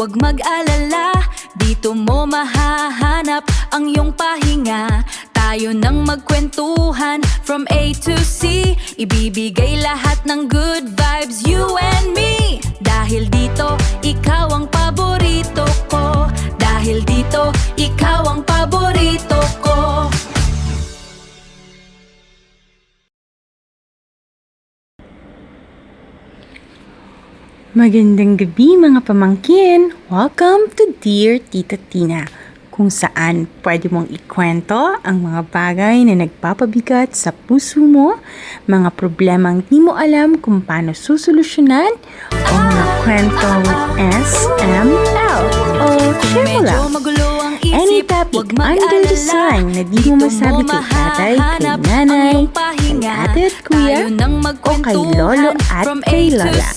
Huwag mag-alala, dito mo mahahanap ang iyong pahinga. Tayo nang magkwentuhan from A to C. Ibibigay lahat ng good vibes, you and me. Dahil dito, ikaw ang paborito ko. Dahil dito, ikaw ang paborito ko. Magandang gabi mga pamangkin! Welcome to Dear Tita Tina, kung saan pwede mong ikwento ang mga bagay na nagpapabigat sa puso mo, mga problemang di mo alam kung paano susolusyonan, o mga kwentong SML o share mo lang. Any topic under the sun na di mo masabi kay tatay, kay nanay, kay ate at kuya, o kay lolo at kay lola.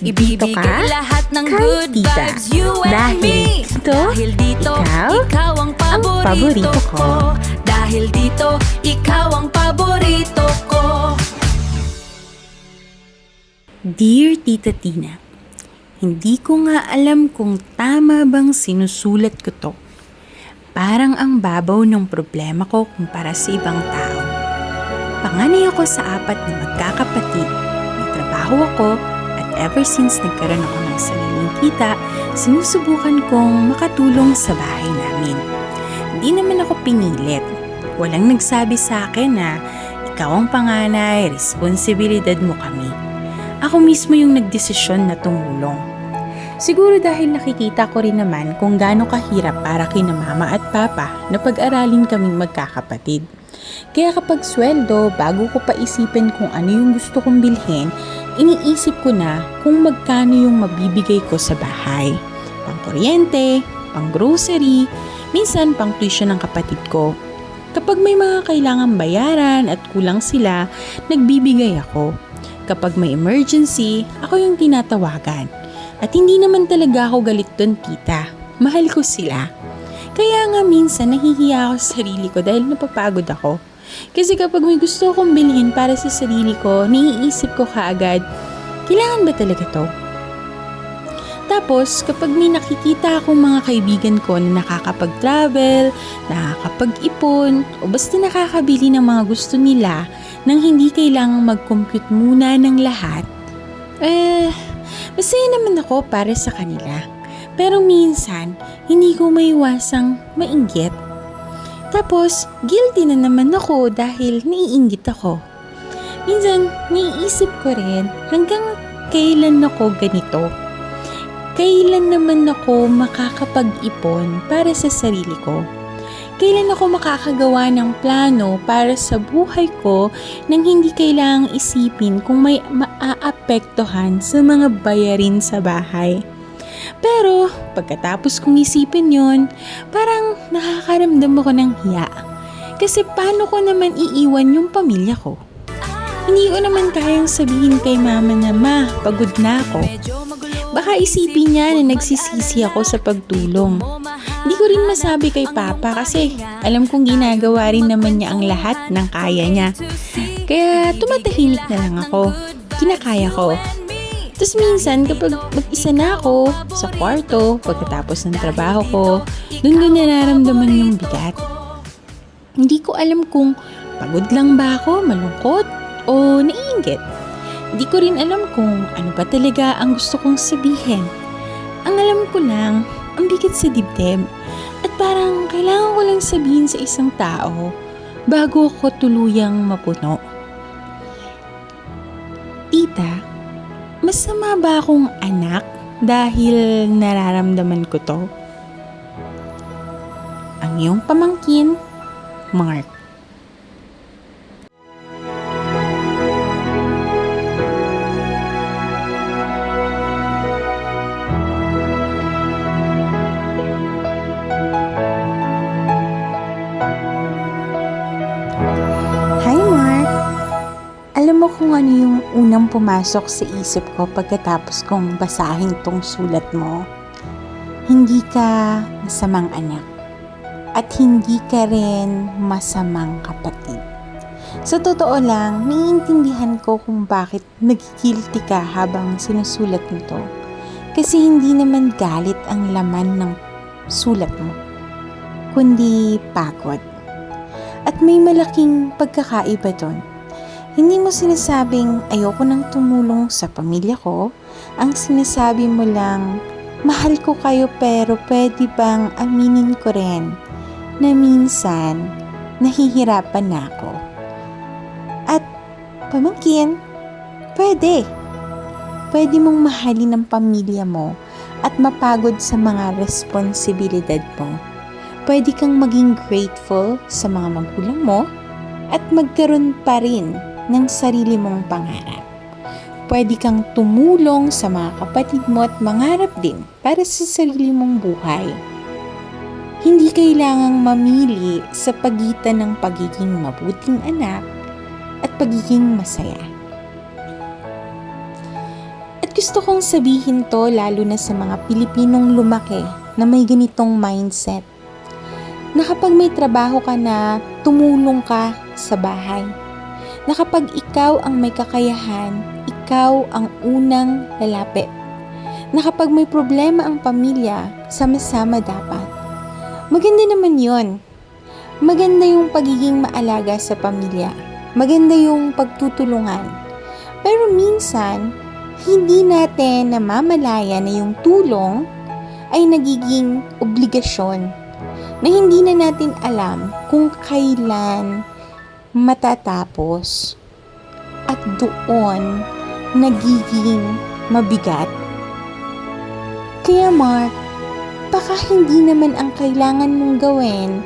Dito ka, kay tita. Dahil dito, ikaw ang paborito ko. Dahil dito, ikaw ang paborito ko. Dear Tita Tina, hindi ko nga alam kung tama bang sinusulat ko to. Parang ang babaw ng problema ko kumpara sa ibang tao. Panganay ako sa 4 na magkakapatid. May trabaho ako at ever since nagkaroon ako ng sariling kita, sinusubukan kong makatulong sa bahay namin. Hindi naman ako pinilit. Walang nagsabi sa akin na ikaw ang panganay, responsibilidad mo kami. Ako mismo yung nagdesisyon na tumulong. Siguro dahil nakikita ko rin naman kung gaano kahirap para kina mama at papa na pag-aralin kaming magkakapatid. Kaya kapag sweldo, bago ko pa isipin kung ano yung gusto kong bilhin, iniisip ko na kung magkano yung mabibigay ko sa bahay. Pang kuryente, pang grocery, minsan pang tuition ng kapatid ko. Kapag may mga kailangang bayaran at kulang sila, nagbibigay ako. Kapag may emergency, ako yung tinatawagan. At hindi naman talaga ako galit doon, tita. Mahal ko sila. Kaya nga minsan nahihiya ako sa sarili ko dahil napapagod ako. Kasi kapag may gusto akong bilhin para sa sarili ko, naiisip ko kaagad, kailangan ba talaga to? Tapos, kapag may nakikita akong mga kaibigan ko na nakakapag-travel, nakakapag-ipon, o basta nakakabili ng mga gusto nila nang hindi kailangang mag-compute muna ng lahat, masaya naman ako para sa kanila. Pero minsan, hindi ko maiwasang mainggit. Tapos, guilty na naman ako dahil naiinggit ako. Minsan, naiisip ko rin hanggang kailan ako ganito. Kailan naman ako makakapag-ipon para sa sarili ko? Kailan ako makakagawa ng plano para sa buhay ko nang hindi kailangang isipin kung may maaapektuhan sa mga bayarin sa bahay? Pero pagkatapos kong isipin yon, parang nakakaramdam ako ng hiya. Kasi paano ko naman iiwan yung pamilya ko? Hindi ko naman kayang sabihin kay mama na, "Ma, pagod na ako." Baka isipin niya na nagsisisi ako sa pagtulong. Hindi ko rin masabi kay Papa kasi alam kong ginagawa rin naman niya ang lahat ng kaya niya. Kaya tumatahimik na lang ako. Kinakaya ko. Tapos minsan kapag mag-isa na ako sa kwarto pagkatapos ng trabaho ko, doon ko nararamdaman yung bigat. Hindi ko alam kung pagod lang ba ako, malungkot, o naiinggit. Hindi ko rin alam kung ano ba talaga ang gusto kong sabihin. Ang alam ko lang, ang bigat sa dibdib. At parang kailangan ko lang sabihin sa isang tao bago ko tuluyang mapuno. Tita, masama ba akong anak dahil nararamdaman ko to? Ang iyong pamangkin, Mark. Alam mo kung ano yung unang pumasok sa isip ko pagkatapos kong basahin tong sulat mo? Hindi ka masamang anak at hindi ka rin masamang kapatid. Sa totoo lang, naiintindihan ko kung bakit nagigilty ka habang sinusulat nito. Kasi hindi naman galit ang laman ng sulat mo, kundi pagod. At may malaking pagkakaiba doon. Hindi mo sinasabing ayoko nang tumulong sa pamilya ko. Ang sinasabi mo lang, mahal ko kayo pero pwede bang aminin ko rin na minsan nahihirapan na ako. At pamangkin, pwede. Pwede mong mahalin ang pamilya mo at mapagod sa mga responsibilidad mo. Pwede kang maging grateful sa mga magulang mo at magkaroon pa rin ng sarili mong pangarap. Pwede kang tumulong sa mga kapatid mo at mangarap din para sa sarili mong buhay. Hindi kailangang mamili sa pagitan ng pagiging mabuting anak at pagiging masaya. At gusto kong sabihin to lalo na sa mga Pilipinong lumaki na may ganitong mindset. Na kapag may trabaho ka na, tumulong ka sa bahay. Na kapag ikaw ang may kakayahan, ikaw ang unang lalapit. Na kapag may problema ang pamilya, sama-sama dapat. Maganda naman yon. Maganda yung pagiging maalaga sa pamilya. Maganda yung pagtutulungan. Pero minsan, hindi natin namamalaya na yung tulong ay nagiging obligasyon na hindi na natin alam kung kailan matatapos at doon nagiging mabigat. Kaya Mark, baka hindi naman ang kailangan mong gawin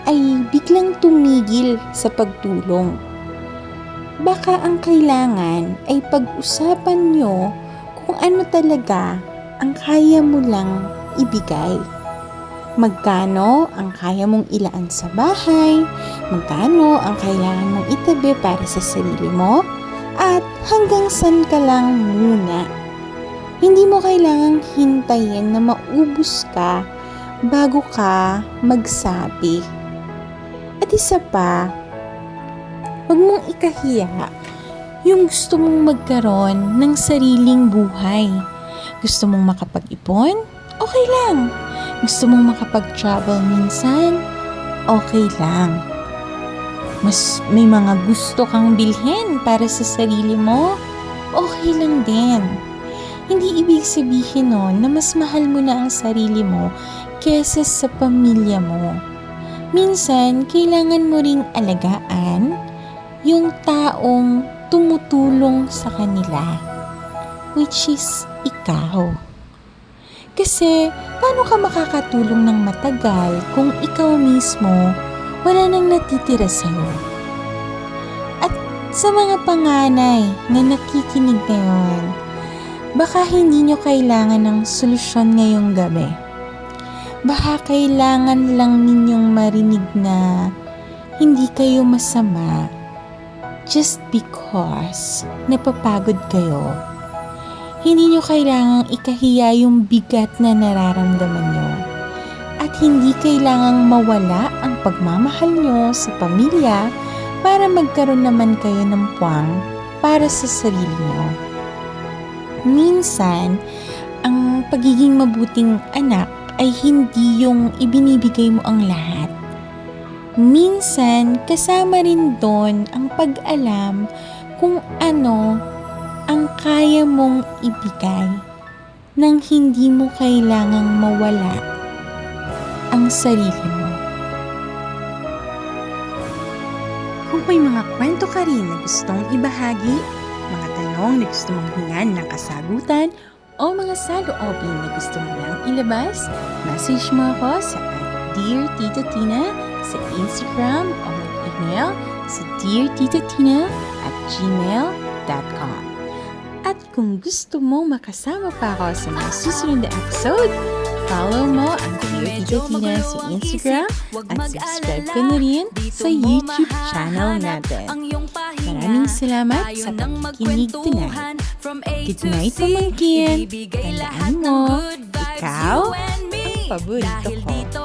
ay biglang tumigil sa pagtulong. Baka ang kailangan ay pag-usapan nyo kung ano talaga ang kaya mo lang ibigay. Magkano ang kaya mong ilaan sa bahay, magkano ang kailangan mong itabi para sa sarili mo, at hanggang saan ka lang muna. Hindi mo kailangang hintayin na maubos ka bago ka magsabi. At isa pa, huwag mong ikahiya yung gusto mong magkaroon ng sariling buhay. Gusto mong makapag-ipon? Okay lang. Gusto mong makapag-travel minsan? Okay lang. Mas may mga gusto kang bilhin para sa sarili mo? Okay lang din. Hindi ibig sabihin nun na mas mahal mo na ang sarili mo kesa sa pamilya mo. Minsan, kailangan mo ring alagaan yung taong tumutulong sa kanila, which is ikaw. Kasi, paano ka makakatulong ng matagal kung ikaw mismo wala nang natitira sa'yo? At sa mga panganay na nakikinig ngayon, baka hindi nyo kailangan ng solusyon ngayong gabi. Baka kailangan lang ninyong marinig na hindi kayo masama just because napapagod kayo. Hindi nyo kailangang ikahiya yung bigat na nararamdaman nyo. At hindi kailangang mawala ang pagmamahal nyo sa pamilya para magkaroon naman kayo ng puwang para sa sarili nyo. Minsan, ang pagiging mabuting anak ay hindi yung ibinibigay mo ang lahat. Minsan, kasama rin doon ang pag-alam kung ano ang kaya mong ibigay nang hindi mo kailangang mawala ang sarili mo. Kung may mga kwento ka rin na gustong ibahagi, mga tanong na gusto mong hingan ng kasagutan, o mga saloobin na gusto mo lang ilabas, message mo ako sa Dear Tita Tina sa Instagram o mag-email sa deartitatina@gmail.com. At kung gusto mo makasama pa ako sa mga susunod na episode, follow mo ang Dear Tita Tina sa Instagram at subscribe ka na rin sa YouTube channel natin. Maraming salamat sa pakikinig tonight. Good night, pamangkin. Tandaan mo, ikaw ang paborito ko.